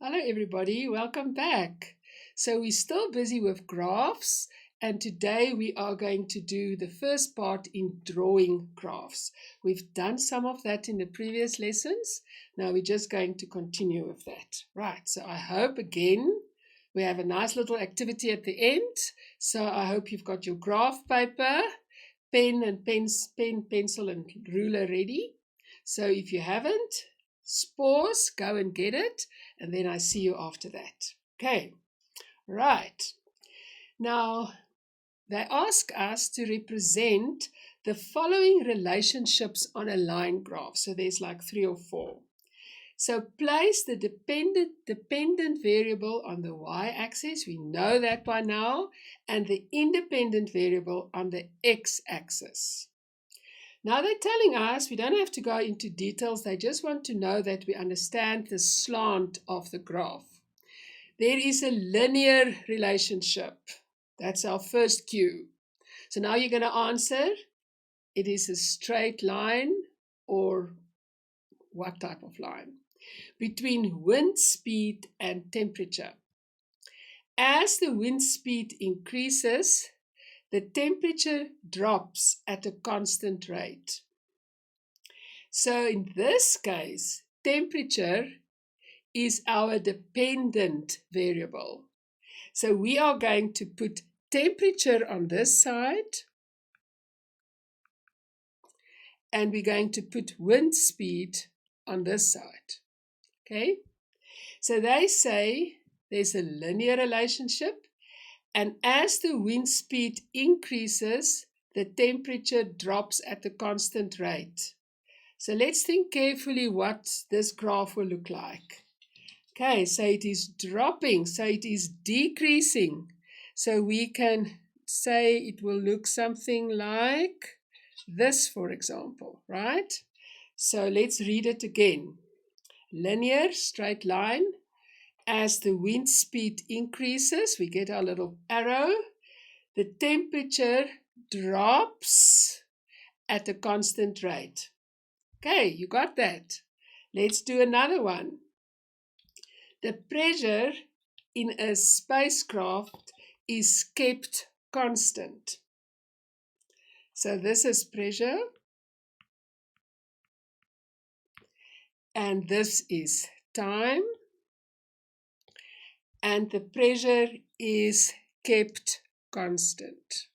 Hello, everybody. Welcome back. So, we're still busy with graphs, and today we are going to do the first part in drawing graphs. We've done some of that in the previous lessons. Now, we're just going to continue with that. Right. So, I hope again we have a nice little activity at the end. So, I hope you've got your graph paper, pen, pencil, and ruler ready. So, if you haven't, pause, go and get it, and then I see you after that. Okay, right. Now, they ask us to represent the following relationships on a line graph. So there's like 3 or 4. So place the dependent variable on the y-axis, we know that by now, and the independent variable on the x-axis. Now they're telling us we don't have to go into details. They just want to know that we understand the slant of the graph. There is a linear relationship. That's our first cue. So now you're going to answer, it is a straight line or what type of line? Between wind speed and temperature. As the wind speed increases, the temperature drops at a constant rate. So in this case, temperature is our dependent variable. So we are going to put temperature on this side, and we're going to put wind speed on this side. Okay? So they say there's a linear relationship, and as the wind speed increases, the temperature drops at a constant rate. So let's think carefully what this graph will look like. Okay, so it is dropping, so it is decreasing. So we can say it will look something like this, for example, right? So let's read it again. Linear, straight line. As the wind speed increases, we get our little arrow. The temperature drops at a constant rate. Okay, you got that. Let's do another one. The pressure in a spacecraft is kept constant. So this is pressure. And this is time. And the pressure is kept constant.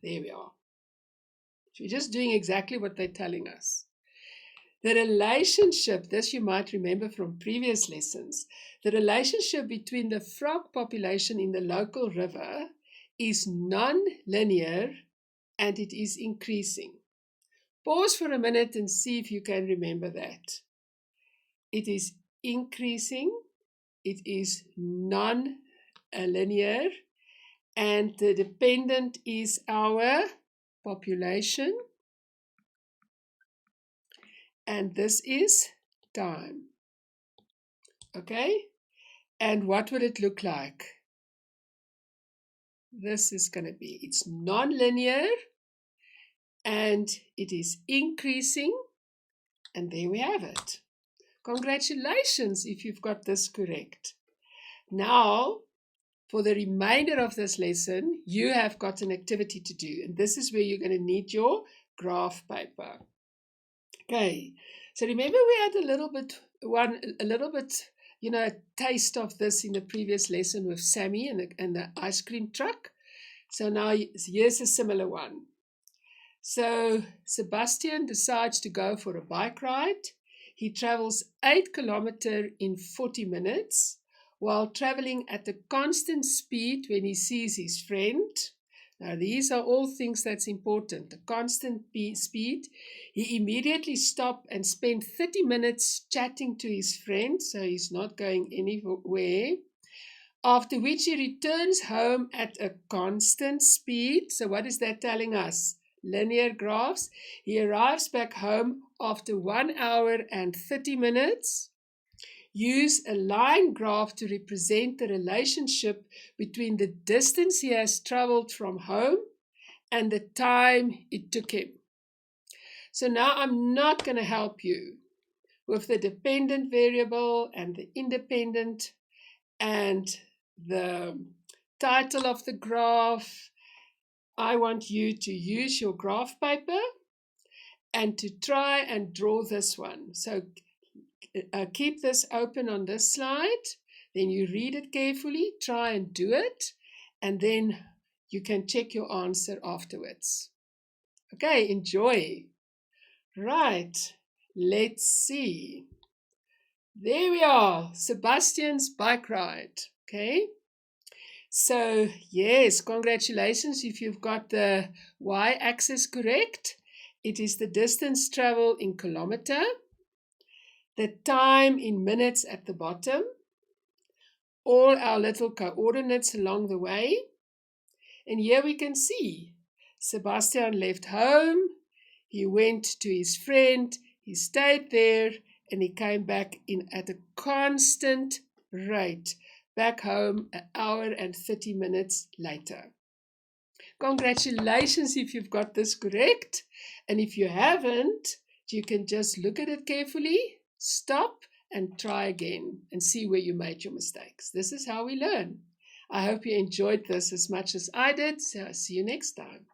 There we are. So we're just doing exactly what they're telling us. The relationship, this you might remember from previous lessons, the relationship between the frog population in the local river is non-linear and it is increasing. Pause for a minute and see if you can remember that. It is increasing, it is non-linear, and the dependent is our population, and this is time. Okay, and what would it look like? This is going to be, it's non-linear, and it is increasing, and there we have it. Congratulations if you've got this correct. Now, for the remainder of this lesson, you have got an activity to do, and this is where you're going to need your graph paper. Okay, so remember we had a little bit, a taste of this in the previous lesson with Sammy and the ice cream truck. So now here's a similar one. So Sebastian decides to go for a bike ride. He travels 8 kilometers in 40 minutes while traveling at a constant speed when he sees his friend. Now, these are all things that's important. The constant speed. He immediately stopped and spent 30 minutes chatting to his friend, so he's not going anywhere. After which he returns home at a constant speed. So what is that telling us? Linear graphs. He arrives back home after 1 hour and 30 minutes. Use a line graph to represent the relationship between the distance he has traveled from home and the time it took him. So now I'm not going to help you. with the dependent variable and the independent and the title of the graph. I want you to use your graph paper and to try and draw this one. So keep this open on this slide, then you read it carefully, try and do it, and then you can check your answer afterwards. Okay, enjoy. Right, let's see. There we are, Sebastian's bike ride. Okay, so yes, congratulations if you've got the y-axis correct. It is the distance traveled in kilometer, the time in minutes at the bottom, all our little coordinates along the way. And here we can see Sebastian left home, he went to his friend, he stayed there, and he came back in at a constant rate, back home an hour and 30 minutes later. Congratulations if you've got this correct. And if you haven't, you can just look at it carefully, stop, and try again and see where you made your mistakes. This is how we learn. I hope you enjoyed this as much as I did. So I'll see you next time.